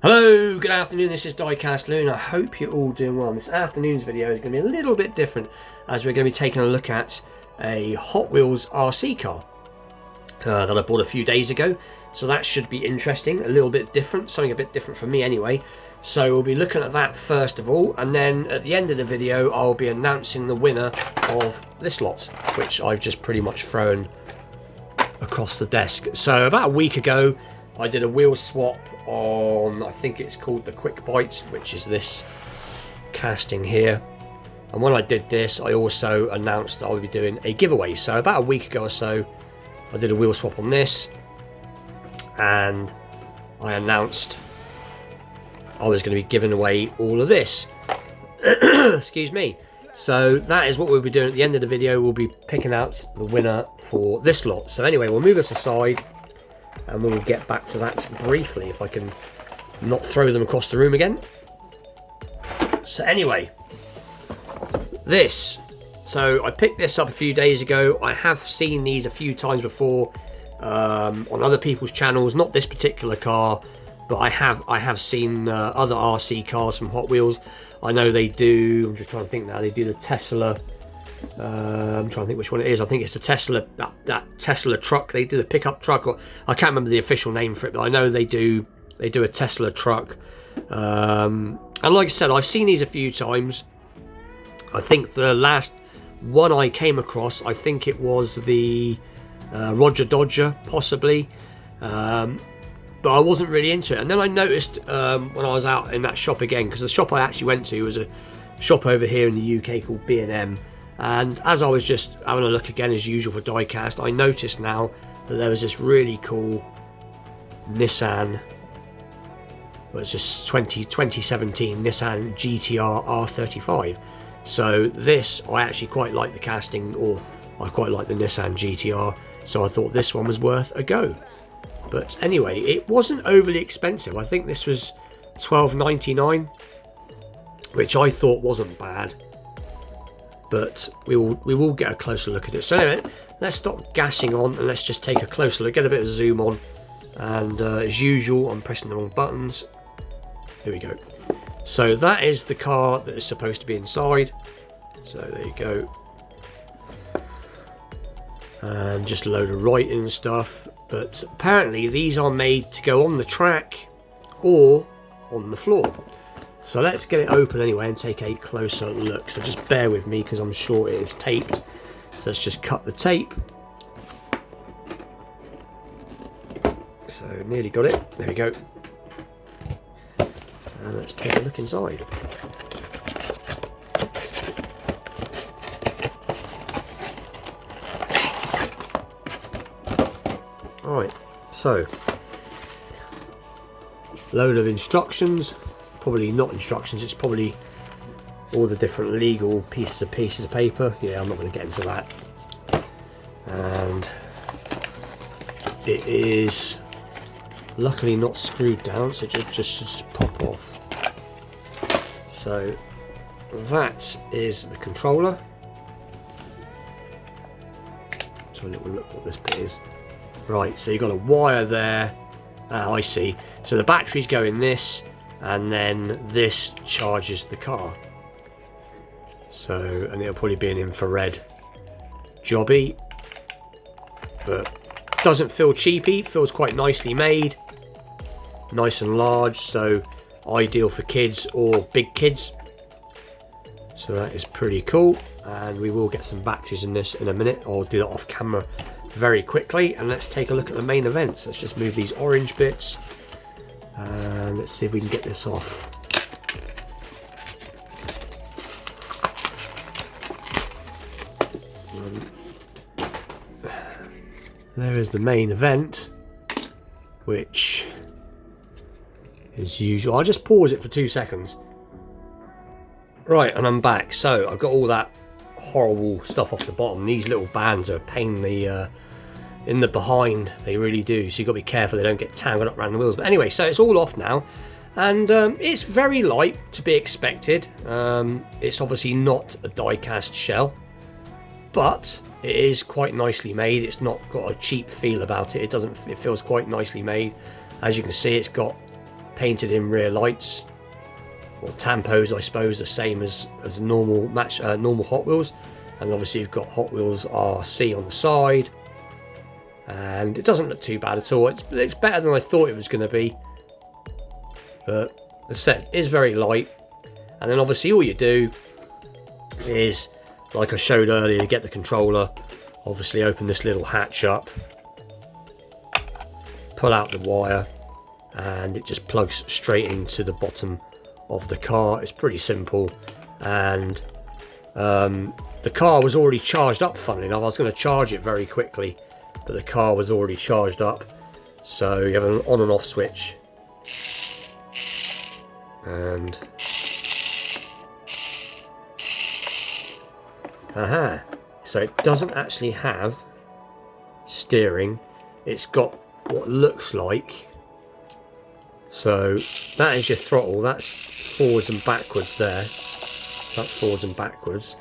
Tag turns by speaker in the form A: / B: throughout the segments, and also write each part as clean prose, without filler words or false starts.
A: Hello, good afternoon, this is Diecast Loon. I hope you're all doing well. This afternoon's video is going to be a little bit different as we're going to be taking a look at a Hot Wheels RC car that I bought a few days ago. So that should be interesting, a little bit different, something a bit different for me anyway. So we'll be looking at that first of all, and then at the end of the video I'll be announcing the winner of this lot, which I've just pretty much thrown across the desk. So about a week ago I did a wheel swap on, I think it's called the Quick Bite, which is this casting here. And when I did this, I also announced that I would be doing a giveaway. So about a week ago or so, I did a wheel swap on this, and I announced I was going to be giving away all of this. Excuse me. So that is what we'll be doing at the end of the video. We'll be picking out the winner for this lot. So anyway, we'll move this aside and we'll get back to that briefly, if I can not throw them across the room again. So anyway, this. So I picked this up a few days ago. I have seen these a few times before on other people's channels. Not this particular car, but I have seen other RC cars from Hot Wheels. I know they do. I'm just trying to think now. They do the Tesla. I'm trying to think which one it is. I think it's the Tesla, that Tesla truck. They do the pickup truck, or I can't remember the official name for it, but I know they do a Tesla truck. And like I said, I've seen these a few times. I think the last one I came across, I think it was the Roger Dodger, possibly. But I wasn't really into it. And then I noticed when I was out in that shop again, because the shop I actually went to was a shop over here in the UK called B&M. And as I was just having a look again, as usual for Diecast, I noticed now that there was this really cool Nissan, well, it's just 2017 Nissan GT-R R35. So this, I actually quite like the casting, or I quite like the Nissan GT-R, so I thought this one was worth a go. But anyway, it wasn't overly expensive. I think this was $12.99, which I thought wasn't bad. But we will get a closer look at it. So anyway, let's stop gassing on and let's just take a closer look, get a bit of zoom on. And as usual, I'm pressing the wrong buttons. Here we go. So that is the car that is supposed to be inside. So there you go. And just a load of writing and stuff. But apparently these are made to go on the track or on the floor. So let's get it open anyway and take a closer look. So just bear with me because I'm sure it is taped. So let's just cut the tape. So nearly got it. There we go. And let's take a look inside. Alright, so load of instructions. Probably not instructions, it's probably all the different legal pieces of paper. Yeah, I'm not going to get into that. And it is luckily not screwed down, so it just pop off. So that is the controller. So a little look what this bit is. Right, so you've got a wire there. Ah, I see. So the batteries go in this, and then this charges the car. So, and it'll probably be an infrared jobby, but doesn't feel cheapy. Feels quite nicely made, nice and large, so ideal for kids or big kids. So that is pretty cool, and we will get some batteries in this in a minute. I'll do that off camera very quickly, and let's take a look at the main events. Let's just move these orange bits. And let's see if we can get this off. There is the main event, which is usual. I'll just pause it for 2 seconds. Right, and I'm back. So I've got all that horrible stuff off the bottom. These little bands are a pain in the behind, they really do, so you've got to be careful they don't get tangled up around the wheels. But anyway, so it's all off now, and it's very light, to be expected. It's obviously not a die-cast shell, but it is quite nicely made. It's not got a cheap feel about it. It feels quite nicely made. As you can see, it's got painted in rear lights, or tampos, I suppose, the same as normal normal Hot Wheels. And obviously you've got Hot Wheels RC on the side, and it doesn't look too bad at all. It's better than I thought it was going to be, but as I said, it's very light. And then obviously all you do is, like I showed earlier, get the controller, obviously open this little hatch up, pull out the wire, and it just plugs straight into the bottom of the car. It's pretty simple. And the car was already charged up, funnily enough. I was going to charge it very quickly, but the car was already charged up. So you have an on and off switch, and aha, so it doesn't actually have steering. It's got what looks like, so that is your throttle. That's forwards and backwards there. That's forwards and backwards.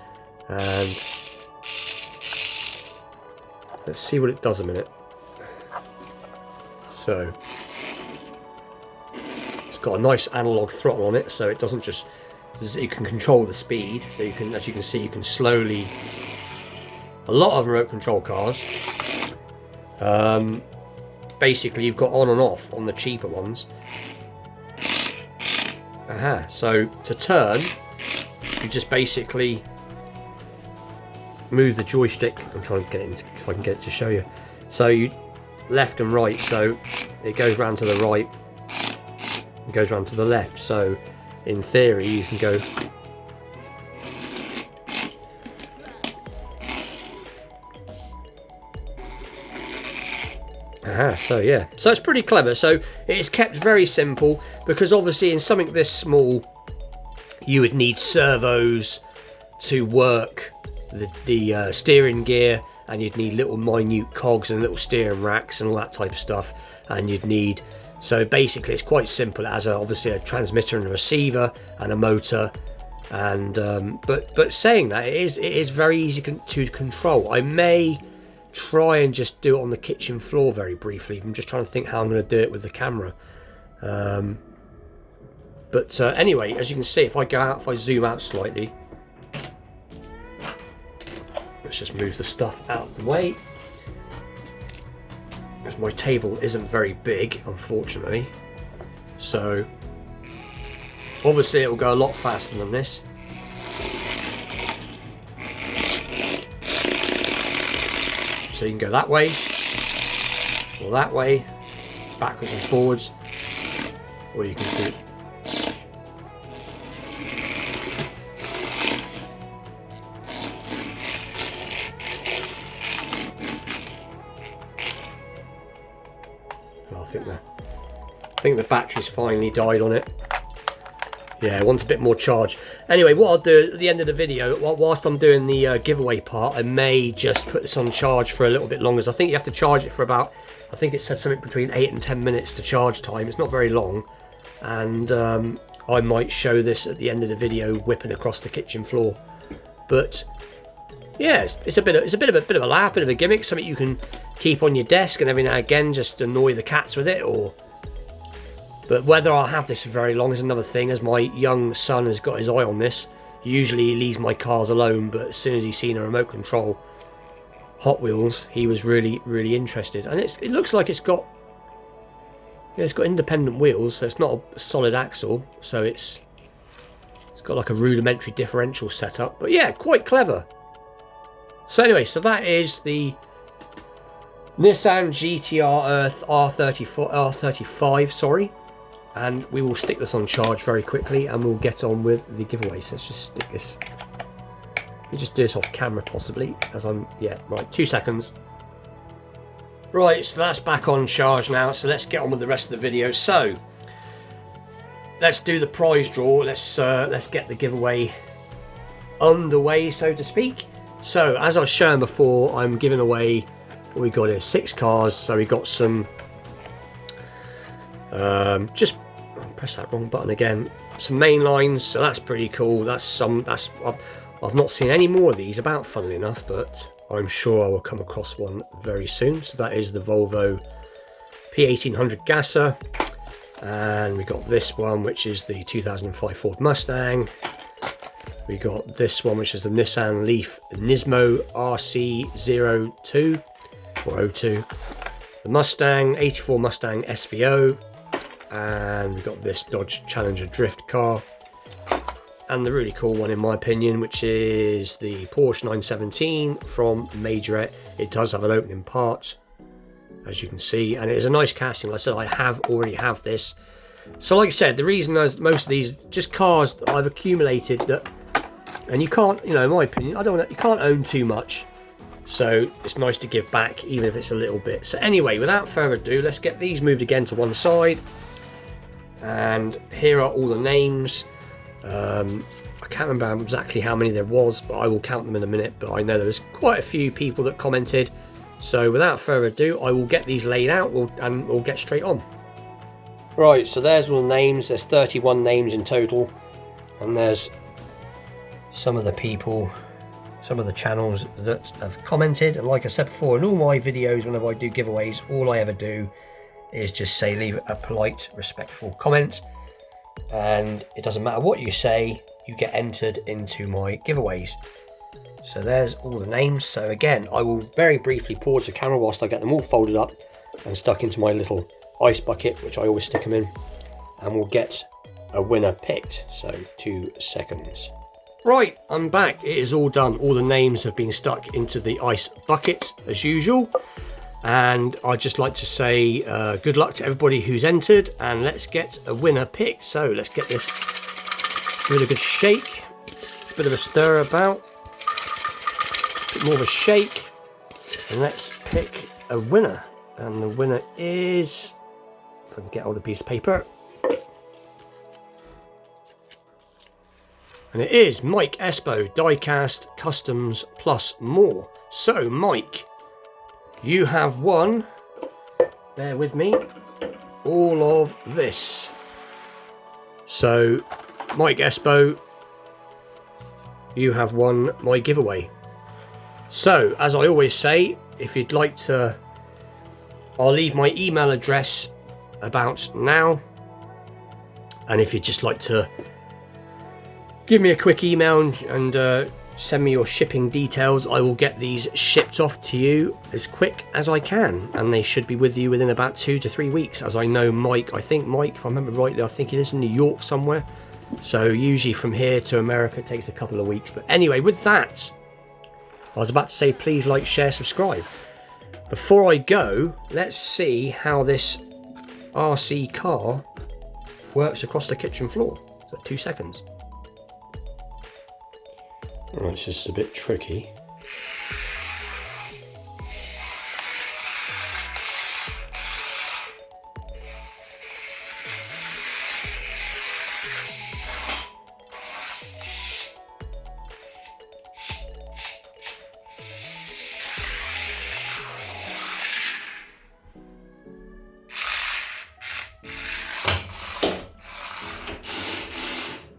A: And let's see what it does a minute. So it's got a nice analog throttle on it, so it doesn't just, you can control the speed. So you can, as you can see, you can slowly, a lot of remote control cars, basically you've got on and off on the cheaper ones. Aha, so to turn, you just basically move the joystick. I'm trying to get it into, if I can get it to show you. So you left and right, so it goes round to the right, it goes round to the left. So in theory you can go, aha, so yeah, so it's pretty clever. So it's kept very simple, because obviously in something this small you would need servos to work the steering gear, and you'd need little minute cogs and little steering racks and all that type of stuff, and you'd need, so basically it's quite simple. It has obviously a transmitter and a receiver and a motor, and but saying that, it is very easy to control. I may try and just do it on the kitchen floor very briefly. I'm just trying to think how I'm going to do it with the camera. But anyway, as you can see, if I go out, if I zoom out slightly, let's just move the stuff out of the way, because my table isn't very big, unfortunately. So obviously it will go a lot faster than this. So you can go that way, or that way, backwards and forwards, or you can do, I think the battery's finally died on it. Yeah, it wants a bit more charge. Anyway, what I'll do at the end of the video, whilst I'm doing the giveaway part, I may just put this on charge for a little bit longer. I think you have to charge it for about, I think it said something between 8 and 10 minutes to charge time. It's not very long. And I might show this at the end of the video, whipping across the kitchen floor. But yeah, it's a bit of a laugh, bit of a gimmick, something you can keep on your desk and every now and again just annoy the cats with it. Or but whether I'll have this for very long is another thing, as my young son has got his eye on this. Usually he leaves my cars alone, but as soon as he's seen a remote control Hot Wheels, he was really interested. And it looks like it's got, yeah, it's got independent wheels, so it's not a solid axle, so it's got like a rudimentary differential setup. But yeah, quite clever. So anyway, so that is the Nissan GT-R R35, sorry. And we will stick this on charge very quickly, and we'll get on with the giveaway. So let's just stick this, we'll just do this off camera possibly, as I'm, yeah, right, 2 seconds. Right, so that's back on charge now, so let's get on with the rest of the video. So let's do the prize draw. Let's get the giveaway underway, so to speak. So as I've shown before, I'm giving away, what we got here, 6 cars. So we got some just press that wrong button again, some main lines, so that's pretty cool. I've not seen any more of these about, funnily enough, but I'm sure I will come across one very soon. So that is the Volvo P1800 Gasser. And we got this one, which is the 2005 Ford Mustang. We got this one, which is the Nissan Leaf Nismo RC02 or 02. The Mustang, 84 Mustang SVO. And we got this Dodge Challenger drift car. And the really cool one, in my opinion, which is the Porsche 917 from Majorette. It does have an opening part, as you can see, and it is a nice casting. Like I said, I already have this. So like I said, the reason is most of these just cars that I've accumulated that, and you can't, you know, in my opinion, you can't own too much. So it's nice to give back, even if it's a little bit. So anyway, without further ado, let's get these moved again to one side. And here are all the names. I can't remember exactly how many there was, but I will count them in a minute. But I know there's quite a few people that commented. So without further ado, I will get these laid out and we'll get straight on. Right, so there's all the names. There's 31 names in total. And there's some of the people, some of the channels that have commented. And like I said before, in all my videos, whenever I do giveaways, all I ever do is just say leave a polite, respectful comment. And it doesn't matter what you say, you get entered into my giveaways. So there's all the names. So again, I will very briefly pause the camera whilst I get them all folded up and stuck into my little ice bucket, which I always stick them in, and we'll get a winner picked. So 2 seconds. Right, I'm back. It is all done. All the names have been stuck into the ice bucket as usual. And I'd just like to say good luck to everybody who's entered, and let's get a winner picked. So let's get this, give it a good shake, a bit of a stir about, a bit more of a shake, and let's pick a winner. And the winner is, if I can get hold of a piece of paper, and it is Mike Espo, Diecast Customs Plus More. So Mike, you have won, bear with me, all of this. So, Mike Espo, you have won my giveaway. So, as I always say, if you'd like to, I'll leave my email address about now. And if you'd just like to give me a quick email and send me your shipping details, I will get these shipped off to you as quick as I can, and they should be with you within about 2 to 3 weeks. As I know Mike, I think Mike, if I remember rightly, I think he lives in New York somewhere, so usually from here to America it takes a couple of weeks. But anyway, with that, I was about to say please like, share, subscribe. Before I go, let's see how this RC car works across the kitchen floor. So 2 seconds. Right, it's just a bit tricky.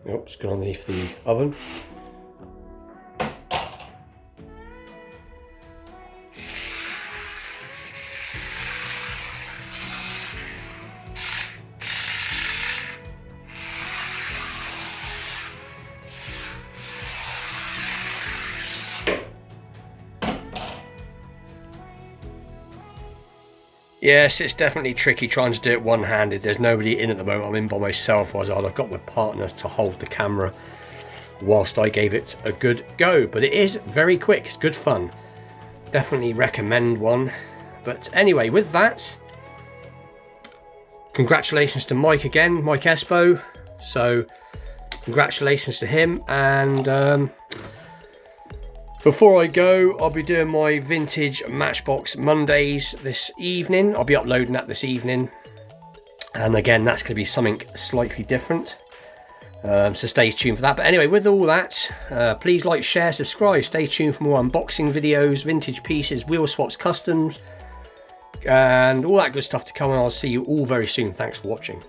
A: Oh, just gone underneath the oven. Yes, it's definitely tricky trying to do it one-handed. There's nobody in at the moment. I'm in by myself. I've got my partner to hold the camera whilst I gave it a good go. But it is very quick. It's good fun. Definitely recommend one. But anyway, with that, congratulations to Mike again, Mike Espo. So congratulations to him. And before I go, I'll be doing my vintage Matchbox Mondays this evening. I'll be uploading that this evening. And again, that's going to be something slightly different. So stay tuned for that. But anyway, with all that, please like, share, subscribe. Stay tuned for more unboxing videos, vintage pieces, wheel swaps, customs, and all that good stuff to come. And I'll see you all very soon. Thanks for watching.